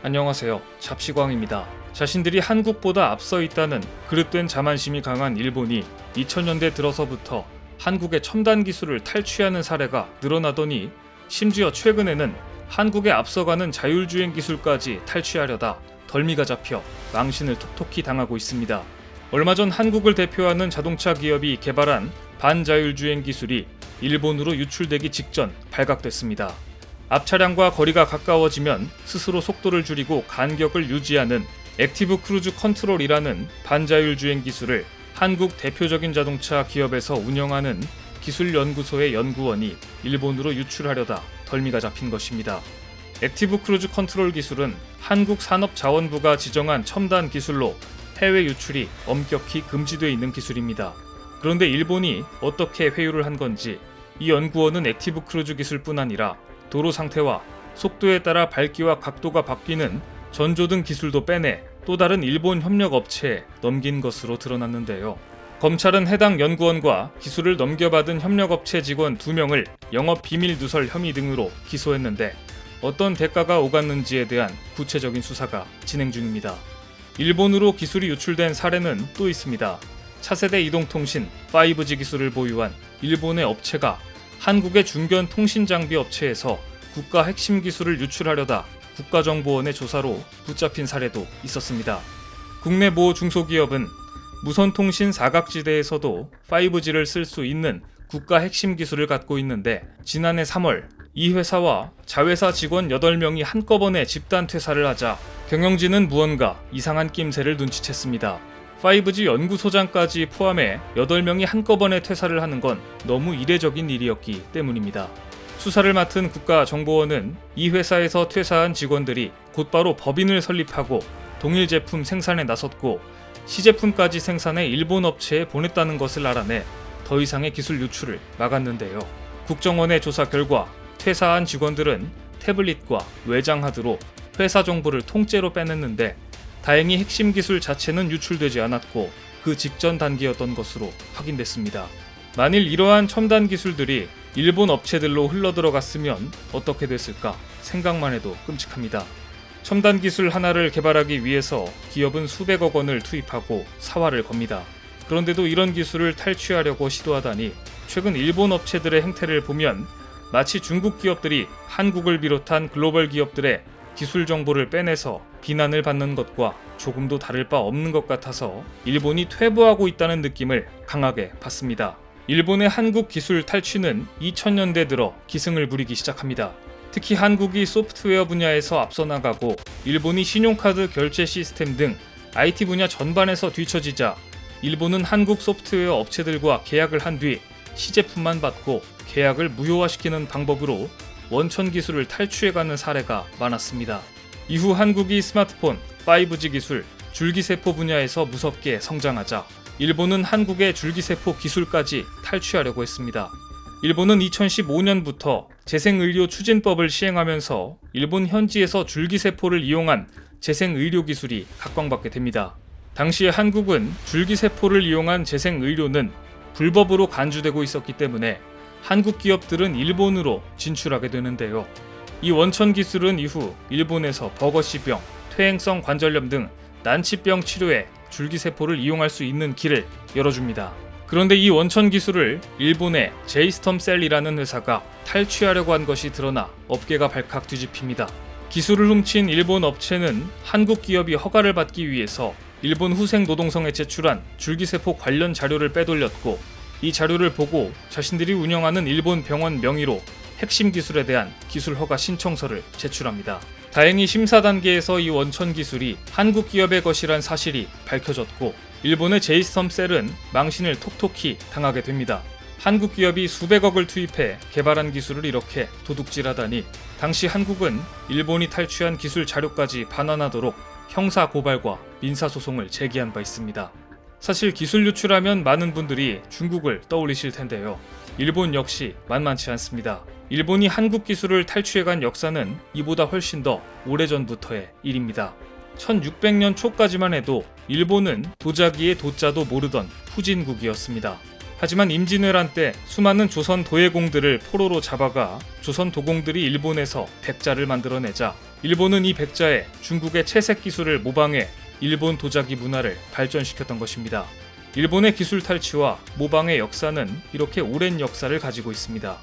안녕하세요. 잡시광입니다. 자신들이 한국보다 앞서 있다는 그릇된 자만심이 강한 일본이 2000년대 들어서부터 한국의 첨단 기술을 탈취하는 사례가 늘어나더니 심지어 최근에는 한국에 앞서가는 자율주행 기술까지 탈취하려다 덜미가 잡혀 망신을 톡톡히 당하고 있습니다. 얼마 전 한국을 대표하는 자동차 기업이 개발한 반자율주행 기술이 일본으로 유출되기 직전 발각됐습니다. 앞차량과 거리가 가까워지면 스스로 속도를 줄이고 간격을 유지하는 액티브 크루즈 컨트롤이라는 반자율주행 기술을 한국 대표적인 자동차 기업에서 운영하는 기술연구소의 연구원이 일본으로 유출하려다 덜미가 잡힌 것입니다. 액티브 크루즈 컨트롤 기술은 한국산업자원부가 지정한 첨단 기술로 해외 유출이 엄격히 금지되어 있는 기술입니다. 그런데 일본이 어떻게 회유를 한 건지 이 연구원은 액티브 크루즈 기술뿐 아니라 도로 상태와 속도에 따라 밝기와 각도가 바뀌는 전조등 기술도 빼내 또 다른 일본 협력 업체에 넘긴 것으로 드러났는데요. 검찰은 해당 연구원과 기술을 넘겨받은 협력업체 직원 2명을 영업 비밀 누설 혐의 등으로 기소했는데 어떤 대가가 오갔는지에 대한 구체적인 수사가 진행 중입니다. 일본으로 기술이 유출된 사례는 또 있습니다. 차세대 이동통신 5G 기술을 보유한 일본의 업체가 한국의 중견 통신장비 업체에서 국가 핵심 기술을 유출하려다 국가정보원의 조사로 붙잡힌 사례도 있었습니다. 국내 모 중소기업은 무선통신 사각지대에서도 5G를 쓸 수 있는 국가 핵심 기술을 갖고 있는데 지난해 3월 이 회사와 자회사 직원 8명이 한꺼번에 집단 퇴사를 하자 경영진은 무언가 이상한 낌새를 눈치챘습니다. 5G 연구소장까지 포함해 8명이 한꺼번에 퇴사를 하는 건 너무 이례적인 일이었기 때문입니다. 수사를 맡은 국가정보원은 이 회사에서 퇴사한 직원들이 곧바로 법인을 설립하고 동일 제품 생산에 나섰고 시제품까지 생산해 일본 업체에 보냈다는 것을 알아내 더 이상의 기술 유출을 막았는데요. 국정원의 조사 결과 퇴사한 직원들은 태블릿과 외장 하드로 회사 정보를 통째로 빼냈는데 다행히 핵심 기술 자체는 유출되지 않았고 그 직전 단계였던 것으로 확인됐습니다. 만일 이러한 첨단 기술들이 일본 업체들로 흘러들어갔으면 어떻게 됐을까 생각만 해도 끔찍합니다. 첨단 기술 하나를 개발하기 위해서 기업은 수백억 원을 투입하고 사활을 겁니다. 그런데도 이런 기술을 탈취하려고 시도하다니 최근 일본 업체들의 행태를 보면 마치 중국 기업들이 한국을 비롯한 글로벌 기업들의 기술 정보를 빼내서 비난을 받는 것과 조금도 다를 바 없는 것 같아서 일본이 퇴보하고 있다는 느낌을 강하게 받습니다. 일본의 한국 기술 탈취는 2000년대 들어 기승을 부리기 시작합니다. 특히 한국이 소프트웨어 분야에서 앞서 나가고 일본이 신용카드 결제 시스템 등 IT 분야 전반에서 뒤처지자 일본은 한국 소프트웨어 업체들과 계약을 한 뒤 시제품만 받고 계약을 무효화시키는 방법으로 원천 기술을 탈취해가는 사례가 많았습니다. 이후 한국이 스마트폰, 5G 기술, 줄기세포 분야에서 무섭게 성장하자 일본은 한국의 줄기세포 기술까지 탈취하려고 했습니다. 일본은 2015년부터 재생의료 추진법을 시행하면서 일본 현지에서 줄기세포를 이용한 재생의료 기술이 각광받게 됩니다. 당시에 한국은 줄기세포를 이용한 재생의료는 불법으로 간주되고 있었기 때문에 한국 기업들은 일본으로 진출하게 되는데요. 이 원천 기술은 이후 일본에서 버거시병, 퇴행성 관절염 등 난치병 치료에 줄기세포를 이용할 수 있는 길을 열어줍니다. 그런데 이 원천 기술을 일본의 제이스텀셀이라는 회사가 탈취하려고 한 것이 드러나 업계가 발칵 뒤집힙니다. 기술을 훔친 일본 업체는 한국 기업이 허가를 받기 위해서 일본 후생 노동성에 제출한 줄기세포 관련 자료를 빼돌렸고 이 자료를 보고 자신들이 운영하는 일본 병원 명의로 핵심 기술에 대한 기술 허가 신청서를 제출합니다. 다행히 심사 단계에서 이 원천 기술이 한국 기업의 것이란 사실이 밝혀졌고 일본의 제이스텀셀은 망신을 톡톡히 당하게 됩니다. 한국 기업이 수백억을 투입해 개발한 기술을 이렇게 도둑질하다니 당시 한국은 일본이 탈취한 기술 자료까지 반환하도록 형사 고발과 민사소송을 제기한 바 있습니다. 사실 기술 유출하면 많은 분들이 중국을 떠올리실 텐데요. 일본 역시 만만치 않습니다. 일본이 한국 기술을 탈취해간 역사는 이보다 훨씬 더 오래전부터의 일입니다. 1600년 초까지만 해도 일본은 도자기의 도자도 모르던 후진국이었습니다. 하지만 임진왜란 때 수많은 조선 도예공들을 포로로 잡아가 조선 도공들이 일본에서 백자를 만들어내자 일본은 이 백자에 중국의 채색 기술을 모방해 일본 도자기 문화를 발전시켰던 것입니다. 일본의 기술 탈취와 모방의 역사는 이렇게 오랜 역사를 가지고 있습니다.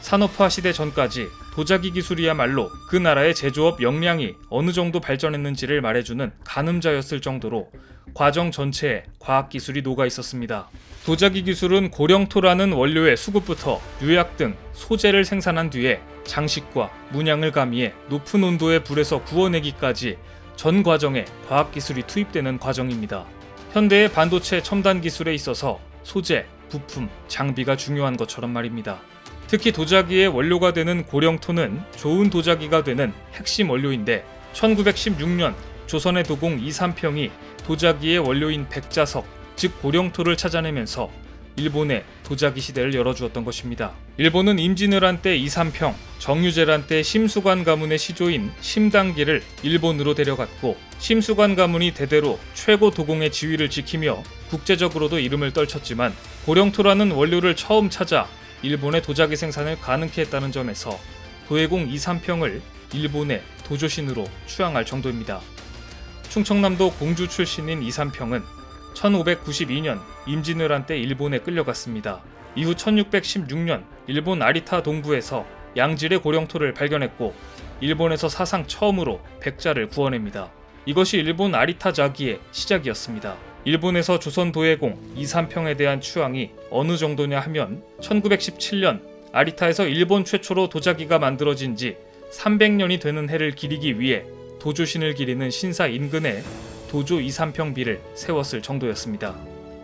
산업화 시대 전까지 도자기 기술이야말로 그 나라의 제조업 역량이 어느 정도 발전했는지를 말해주는 가늠자였을 정도로 과정 전체에 과학기술이 녹아 있었습니다. 도자기 기술은 고령토라는 원료의 수급부터 유약 등 소재를 생산한 뒤에 장식과 문양을 가미해 높은 온도의 불에서 구워내기까지 전 과정에 과학기술이 투입되는 과정입니다. 현대의 반도체 첨단 기술에 있어서 소재, 부품, 장비가 중요한 것처럼 말입니다. 특히 도자기의 원료가 되는 고령토는 좋은 도자기가 되는 핵심 원료인데 1916년 조선의 도공 이삼평이 도자기의 원료인 백자석, 즉 고령토를 찾아내면서 일본의 도자기 시대를 열어주었던 것입니다. 일본은 임진왜란 때 이삼평, 정유재란 때 심수관 가문의 시조인 심당기를 일본으로 데려갔고 심수관 가문이 대대로 최고 도공의 지위를 지키며 국제적으로도 이름을 떨쳤지만 고령토라는 원료를 처음 찾아 일본의 도자기 생산을 가능케 했다는 점에서 도예공 이삼평을 일본의 도조신으로 추앙할 정도입니다. 충청남도 공주 출신인 이삼평은 1592년 임진왜란 때 일본에 끌려갔습니다. 이후 1616년 일본 아리타 동부에서 양질의 고령토를 발견했고 일본에서 사상 처음으로 백자를 구워냅니다. 이것이 일본 아리타 자기의 시작이었습니다. 일본에서 조선 도예공 이삼평에 대한 추앙이 어느 정도냐 하면 1917년 아리타에서 일본 최초로 도자기가 만들어진 지 300년이 되는 해를 기리기 위해 도조신을 기리는 신사 인근에 도조 이삼평비를 세웠을 정도였습니다.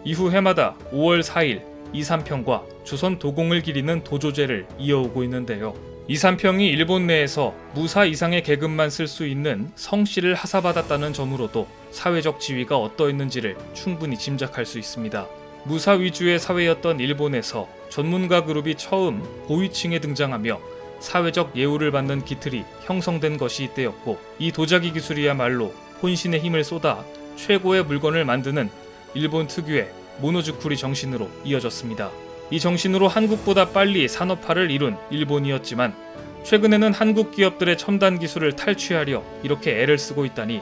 이후 해마다 5월 4일 이삼평과 조선 도공을 기리는 도조제를 이어오고 있는데요. 이삼평이 일본 내에서 무사 이상의 계급만 쓸 수 있는 성씨를 하사받았다는 점으로도 사회적 지위가 어떠했는지를 충분히 짐작할 수 있습니다. 무사 위주의 사회였던 일본에서 전문가 그룹이 처음 고위층에 등장하며 사회적 예우를 받는 기틀이 형성된 것이 이때였고 이 도자기 기술이야말로 혼신의 힘을 쏟아 최고의 물건을 만드는 일본 특유의 모노즈쿠리 정신으로 이어졌습니다. 이 정신으로 한국보다 빨리 산업화를 이룬 일본이었지만 최근에는 한국 기업들의 첨단 기술을 탈취하려 이렇게 애를 쓰고 있다니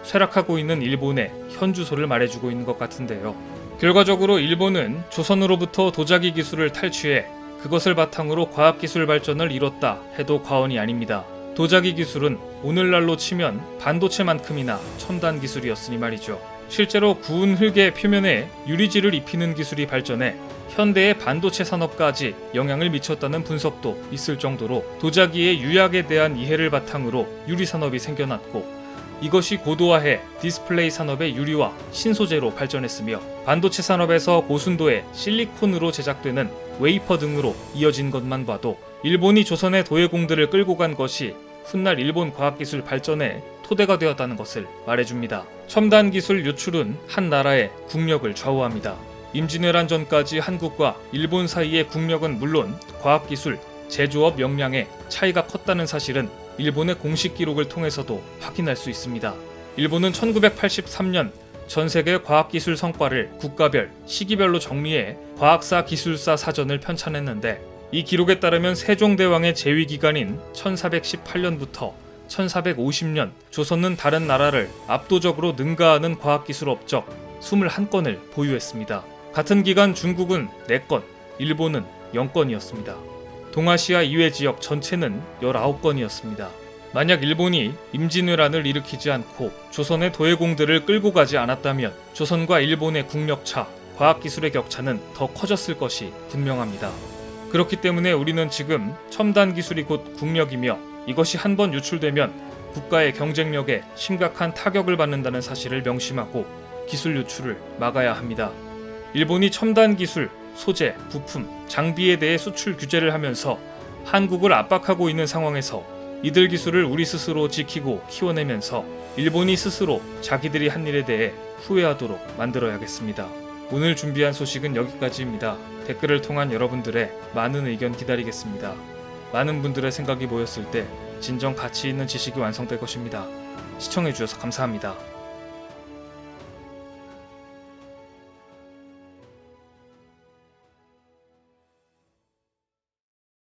쇠락하고 있는 일본의 현주소를 말해주고 있는 것 같은데요. 결과적으로 일본은 조선으로부터 도자기 기술을 탈취해 그것을 바탕으로 과학기술 발전을 이뤘다 해도 과언이 아닙니다. 도자기 기술은 오늘날로 치면 반도체만큼이나 첨단 기술이었으니 말이죠. 실제로 구운 흙의 표면에 유리질을 입히는 기술이 발전해 현대의 반도체 산업까지 영향을 미쳤다는 분석도 있을 정도로 도자기의 유약에 대한 이해를 바탕으로 유리 산업이 생겨났고 이것이 고도화해 디스플레이 산업의 유리와 신소재로 발전했으며 반도체 산업에서 고순도의 실리콘으로 제작되는 웨이퍼 등으로 이어진 것만 봐도 일본이 조선의 도예공들을 끌고 간 것이 훗날 일본 과학기술 발전에 토대가 되었다는 것을 말해줍니다. 첨단 기술 유출은 한 나라의 국력을 좌우합니다. 임진왜란 전까지 한국과 일본 사이의 국력은 물론 과학기술, 제조업 역량의 차이가 컸다는 사실은 일본의 공식 기록을 통해서도 확인할 수 있습니다. 일본은 1983년 전세계 과학기술 성과를 국가별, 시기별로 정리해 과학사 기술사 사전을 편찬했는데 이 기록에 따르면 세종대왕의 재위기간인 1418년부터 1450년 조선은 다른 나라를 압도적으로 능가하는 과학기술 업적 21건을 보유했습니다. 같은 기간 중국은 4건, 일본은 0건이었습니다. 동아시아 이외 지역 전체는 19건이었습니다. 만약 일본이 임진왜란을 일으키지 않고 조선의 도예공들을 끌고 가지 않았다면 조선과 일본의 국력차, 과학기술의 격차는 더 커졌을 것이 분명합니다. 그렇기 때문에 우리는 지금 첨단 기술이 곧 국력이며 이것이 한번 유출되면 국가의 경쟁력에 심각한 타격을 받는다는 사실을 명심하고 기술 유출을 막아야 합니다. 일본이 첨단 기술, 소재, 부품, 장비에 대해 수출 규제를 하면서 한국을 압박하고 있는 상황에서 이들 기술을 우리 스스로 지키고 키워내면서 일본이 스스로 자기들이 한 일에 대해 후회하도록 만들어야겠습니다. 오늘 준비한 소식은 여기까지입니다. 댓글을 통한 여러분들의 많은 의견 기다리겠습니다. 많은 분들의 생각이 모였을 때 진정 가치 있는 지식이 완성될 것입니다. 시청해주셔서 감사합니다.